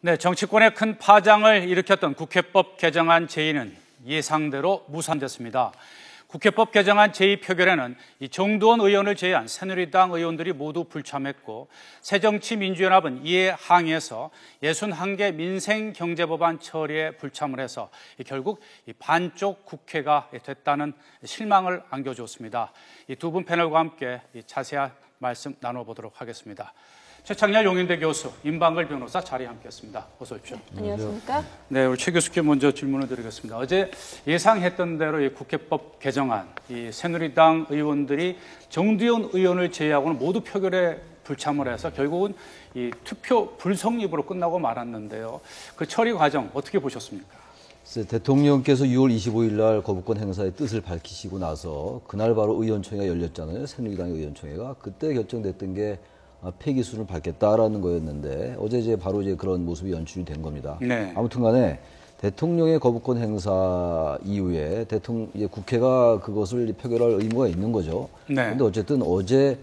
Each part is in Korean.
네, 정치권에 큰 파장을 일으켰던 국회법 개정안 제의는 예상대로 무산됐습니다. 국회법 개정안 제의 표결에는 이 정두원 의원을 제외한 새누리당 의원들이 모두 불참했고 새정치민주연합은 이에 항의해서 61개 민생경제법안 처리에 불참을 해서 결국 반쪽 국회가 됐다는 실망을 안겨주었습니다. 이 두 분 패널과 함께 자세한 말씀 나눠보도록 하겠습니다. 최창렬 용인대 교수, 임방글 변호사 자리에 함께했습니다. 어서 오십시오. 안녕하십니까? 네, 우리 최 교수께 먼저 질문을 드리겠습니다. 어제 예상했던 대로 이 국회법 개정안, 이 새누리당 의원들이 정두원 의원을 제외하고는 모두 표결에 불참을 해서 결국은 이 투표 불성립으로 끝나고 말았는데요. 그 처리 과정 어떻게 보셨습니까? 대통령께서 6월 25일 날 거부권 행사의 뜻을 밝히시고 나서 그날 바로 의원총회가 열렸잖아요. 새누리당의 의원총회가. 그때 결정됐던 게 폐기 수준을 밟겠다라는 거였는데 어제 이제 바로 이제 그런 모습이 연출이 된 겁니다. 네. 아무튼간에 대통령의 거부권 행사 이후에 이제 국회가 그것을 표결할 의무가 있는 거죠. 그런데 네. 어쨌든 어제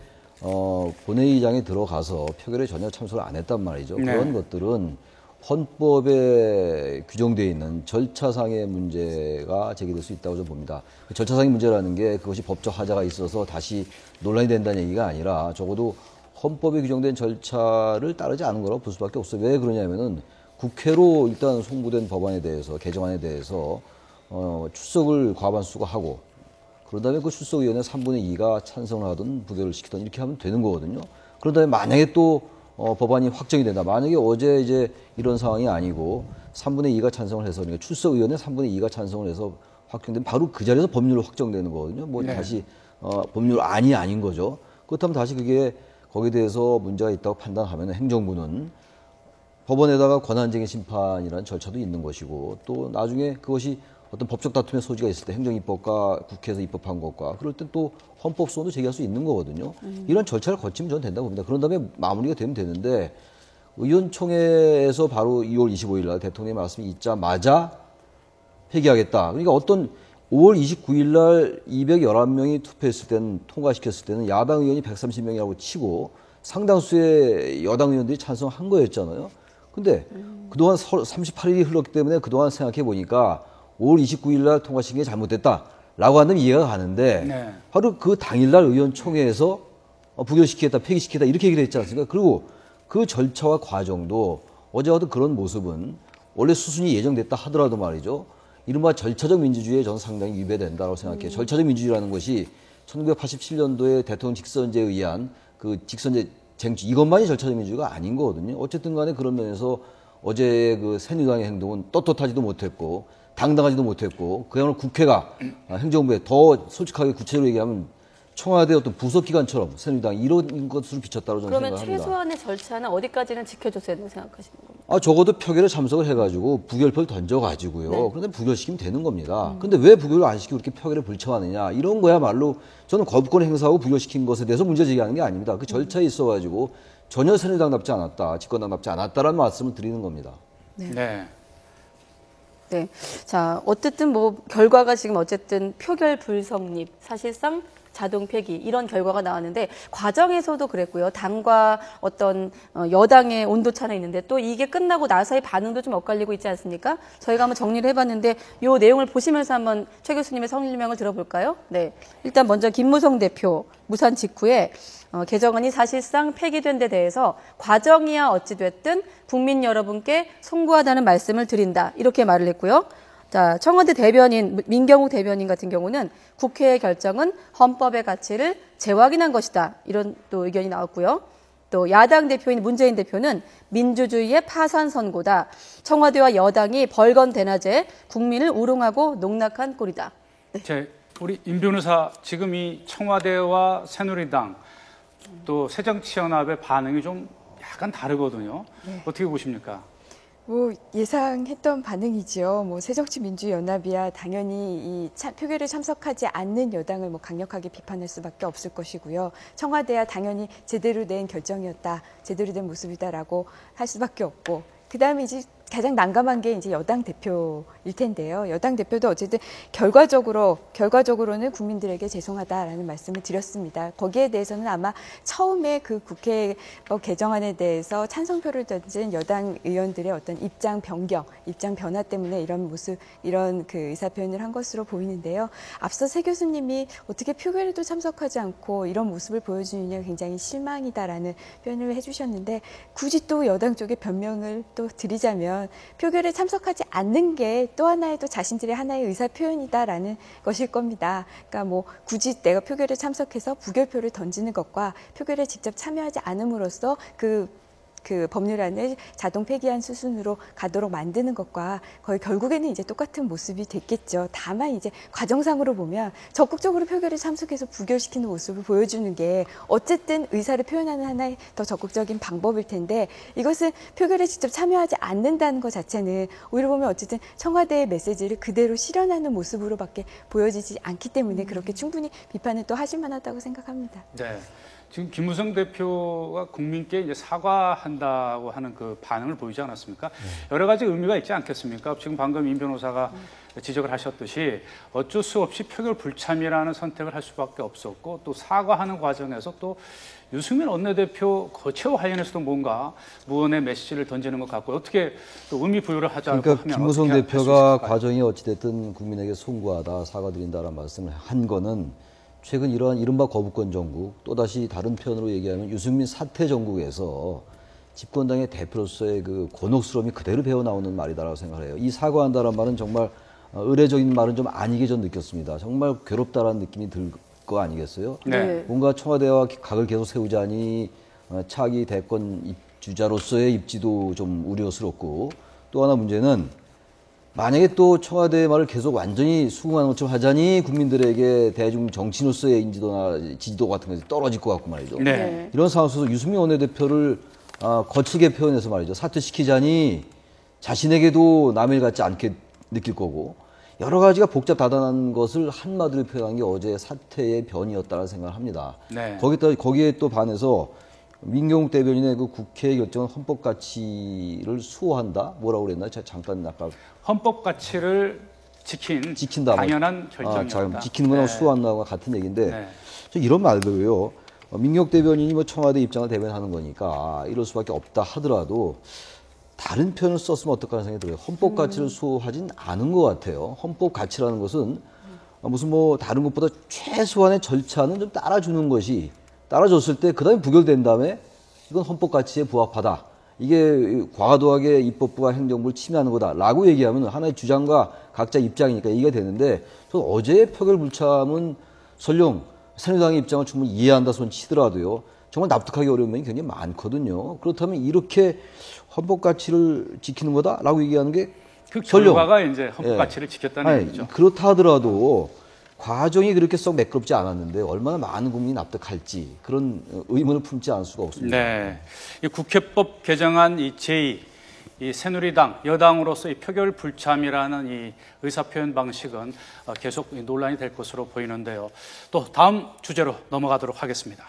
본회의장에 들어가서 표결에 전혀 참석을 안 했단 말이죠. 네. 그런 것들은 헌법에 규정되어 있는 절차상의 문제가 제기될 수 있다고 저는 봅니다. 절차상의 문제라는 게 그것이 법적 하자가 있어서 다시 논란이 된다는 얘기가 아니라 적어도 헌법에 규정된 절차를 따르지 않은 거라고 볼 수밖에 없어요. 왜 그러냐면은 국회로 일단 송부된 법안에 대해서, 개정안에 대해서 출석을 과반수가 하고 그런 다음에 그 출석위원회 3분의 2가 찬성을 하든 부결을 시키든 이렇게 하면 되는 거거든요. 그런 다음에 만약에 또 법안이 확정이 된다. 만약에 어제 이제 이런 상황이 아니고 3분의 2가 찬성을 해서, 그러니까 출석위원회 3분의 2가 찬성을 해서 확정되면 바로 그 자리에서 법률로 확정되는 거거든요. 뭐 네. 다시 법률 아닌 거죠. 그렇다면 다시 그게 거기에 대해서 문제가 있다고 판단하면 행정부는 법원에다가 권한쟁의 심판이라는 절차도 있는 것이고 또 나중에 그것이 어떤 법적 다툼의 소지가 있을 때 행정입법과 국회에서 입법한 것과 그럴 때 또 헌법소원도 제기할 수 있는 거거든요. 이런 절차를 거치면 저는 된다고 봅니다. 그런 다음에 마무리가 되면 되는데 의원총회에서 바로 2월 25일 날 대통령의 말씀이 있자마자 폐기하겠다. 그러니까 5월 29일 날 211명이 투표했을 때는, 통과시켰을 때는 야당 의원이 130명이라고 치고 상당수의 여당 의원들이 찬성한 거였잖아요. 근데 그동안 38일이 흘렀기 때문에 그동안 생각해 보니까 5월 29일 날 통과시킨 게 잘못됐다라고 하는 이해가 가는데 네. 바로 그 당일날 의원총회에서 부결시키겠다, 폐기시키겠다 이렇게 얘기를 했지 않습니까? 그리고 그 절차와 과정도 어제와도 그런 모습은 원래 수순이 예정됐다 하더라도 말이죠. 이른바 절차적 민주주의에 저는 상당히 위배된다고 생각해요. 절차적 민주주의라는 것이 1987년도에 대통령 직선제에 의한 그 직선제 쟁취, 이것만이 절차적 민주주의가 아닌 거거든요. 어쨌든 간에 그런 면에서 어제 그 새누리당의 행동은 떳떳하지도 못했고 당당하지도 못했고 그야말로 국회가 행정부에 더 솔직하게 구체적으로 얘기하면 청와대 어떤 부속기관처럼 새누리당 이런 것으로 비쳤다고 저는 그러면 생각합니다. 최소한의 절차는 어디까지는 지켜줬어야 된다고 생각하시는 겁니까? 적어도 표결에 참석을 해가지고 부결표를 던져가지고요. 네. 그런데 부결시키면 되는 겁니다. 근데 왜 부결을 안 시키고 이렇게 표결에 불참하느냐. 이런 거야말로 저는 거부권 행사하고 부결시킨 것에 대해서 문제 제기하는 게 아닙니다. 그 절차에 있어가지고 전혀 새누리당답지 않았다, 집권당답지 않았다라는 말씀을 드리는 겁니다. 네. 네. 네. 자, 어쨌든 뭐 결과가 지금 어쨌든 표결 불성립, 사실상 자동 폐기 이런 결과가 나왔는데 과정에서도 그랬고요. 당과 어떤 여당의 온도차는 있는데 또 이게 끝나고 나서의 반응도 좀 엇갈리고 있지 않습니까? 저희가 한번 정리를 해봤는데 이 내용을 보시면서 한번 최 교수님의 설명을 들어볼까요? 네. 일단 먼저 김무성 대표 무산 직후에 개정안이 사실상 폐기된 데 대해서 과정이야 어찌됐든 국민 여러분께 송구하다는 말씀을 드린다. 이렇게 말을 했고요. 자, 청와대 대변인, 민경욱 대변인 같은 경우는 국회의 결정은 헌법의 가치를 재확인한 것이다. 이런 또 의견이 나왔고요. 또 야당 대표인 문재인 대표는 민주주의의 파산 선고다. 청와대와 여당이 벌건 대낮에 국민을 우롱하고 농락한 꼴이다. 네. 우리 임 변호사, 지금 이 청와대와 새누리당 또 새정치연합의 반응이 좀 약간 다르거든요. 네. 어떻게 보십니까? 뭐 예상했던 반응이지요. 뭐 새정치민주연합이야 당연히 이 표결에 참석하지 않는 여당을 뭐 강력하게 비판할 수밖에 없을 것이고요. 청와대야 당연히 제대로 된 결정이었다, 제대로 된 모습이다라고 할 수밖에 없고. 그다음에 이제 가장 난감한 게 이제 여당 대표일 텐데요. 여당 대표도 어쨌든 결과적으로는 국민들에게 죄송하다라는 말씀을 드렸습니다. 거기에 대해서는 아마 처음에 그 국회법 개정안에 대해서 찬성표를 던진 여당 의원들의 어떤 입장 변경, 입장 변화 때문에 이런 그 의사 표현을 한 것으로 보이는데요. 앞서 새 교수님이 어떻게 표결에도 참석하지 않고 이런 모습을 보여주느냐 굉장히 실망이다라는 표현을 해주셨는데 굳이 또 여당 쪽에 변명을 또 드리자면 표결에 참석하지 않는 게 또 하나의 또 자신들의 하나의 의사 표현이다라는 것일 겁니다. 그러니까 뭐 굳이 내가 표결에 참석해서 부결표를 던지는 것과 표결에 직접 참여하지 않음으로써 그 법률안을 자동 폐기한 수순으로 가도록 만드는 것과 거의 결국에는 이제 똑같은 모습이 됐겠죠. 다만 이제 과정상으로 보면 적극적으로 표결에 참석해서 부결시키는 모습을 보여주는 게 어쨌든 의사를 표현하는 하나의 더 적극적인 방법일 텐데 이것은 표결에 직접 참여하지 않는다는 것 자체는 오히려 보면 어쨌든 청와대의 메시지를 그대로 실현하는 모습으로밖에 보여지지 않기 때문에 그렇게 충분히 비판을 또 하실 만하다고 생각합니다. 네. 지금 김무성 대표가 국민께 이제 사과한다고 하는 그 반응을 보이지 않았습니까? 여러 가지 의미가 있지 않겠습니까? 지금 방금 임 변호사가 지적을 하셨듯이 어쩔 수 없이 표결 불참이라는 선택을 할 수밖에 없었고 또 사과하는 과정에서 또 유승민 원내대표 거취와 관련해서도 뭔가 무언의 메시지를 던지는 것 같고 어떻게 또 의미 부여를 하자고 그러니까 하면 김무성 대표가 과정이 어찌됐든 국민에게 송구하다, 사과드린다라는 말씀을 한 거는 최근 이러한 이른바 거부권 정국, 또다시 다른 표현으로 얘기하면 유승민 사퇴 정국에서 집권당의 대표로서의 그 곤혹스러움이 그대로 배어나오는 말이다라고 생각해요. 이 사과한다는 말은 정말 의례적인 말은 좀 아니게 전 느꼈습니다. 정말 괴롭다라는 느낌이 들 거 아니겠어요? 네. 뭔가 청와대와 각을 계속 세우자니 차기 대권 주자로서의 입지도 좀 우려스럽고 또 하나 문제는 만약에 또 청와대의 말을 계속 완전히 수긍하는 것처럼 하자니 국민들에게 대중 정치인으로서의 인지도나 지지도 같은 것이 떨어질 것 같고 말이죠. 네. 이런 상황에서 유승민 원내대표를 거칠게 표현해서 말이죠. 사퇴시키자니 자신에게도 남일 같지 않게 느낄 거고 여러 가지가 복잡다단한 것을 한마디로 표현한 게 어제 사퇴의 변이었다는 생각을 합니다. 네. 거기에 또 반해서 민경욱 대변인의 그 국회의 결정은 헌법 가치를 수호한다? 뭐라고 그랬나? 제가 잠깐 아까 헌법 가치를 지킨다. 당연한 결정이다. 지키는 거랑 수호한다와 같은 얘기인데 네. 저 이런 말도요. 민경욱 대변인이 뭐 청와대 입장을 대변하는 거니까 이럴 수밖에 없다 하더라도 다른 표현을 썼으면 어떨까 하는 생각이 들어요. 헌법 가치를 수호하진 않은 것 같아요. 헌법 가치라는 것은 무슨 뭐 다른 것보다 최소한의 절차는 좀 따라주는 것이 따라줬을 때 그다음에 부결된 다음에 이건 헌법 가치에 부합하다. 이게 과도하게 입법부가 행정부를 침해하는 거다라고 얘기하면 하나의 주장과 각자 입장이니까 얘기가 되는데 저는 어제의 표결 불참은 설령 새누리당의 입장을 충분히 이해한다 손 치더라도요. 정말 납득하기 어려운 면이 굉장히 많거든요. 그렇다면 이렇게 헌법 가치를 지키는 거다라고 얘기하는 게 그 설령 결과가 이제 헌법 가치를 지켰다는 얘기죠. 그렇다 하더라도 과정이 그렇게 썩 매끄럽지 않았는데 얼마나 많은 국민이 납득할지 그런 의문을 품지 않을 수가 없습니다. 네, 이 국회법 개정안 이 제2 이 새누리당 여당으로서 이 표결 불참이라는 이 의사표현 방식은 계속 논란이 될 것으로 보이는데요. 또 다음 주제로 넘어가도록 하겠습니다.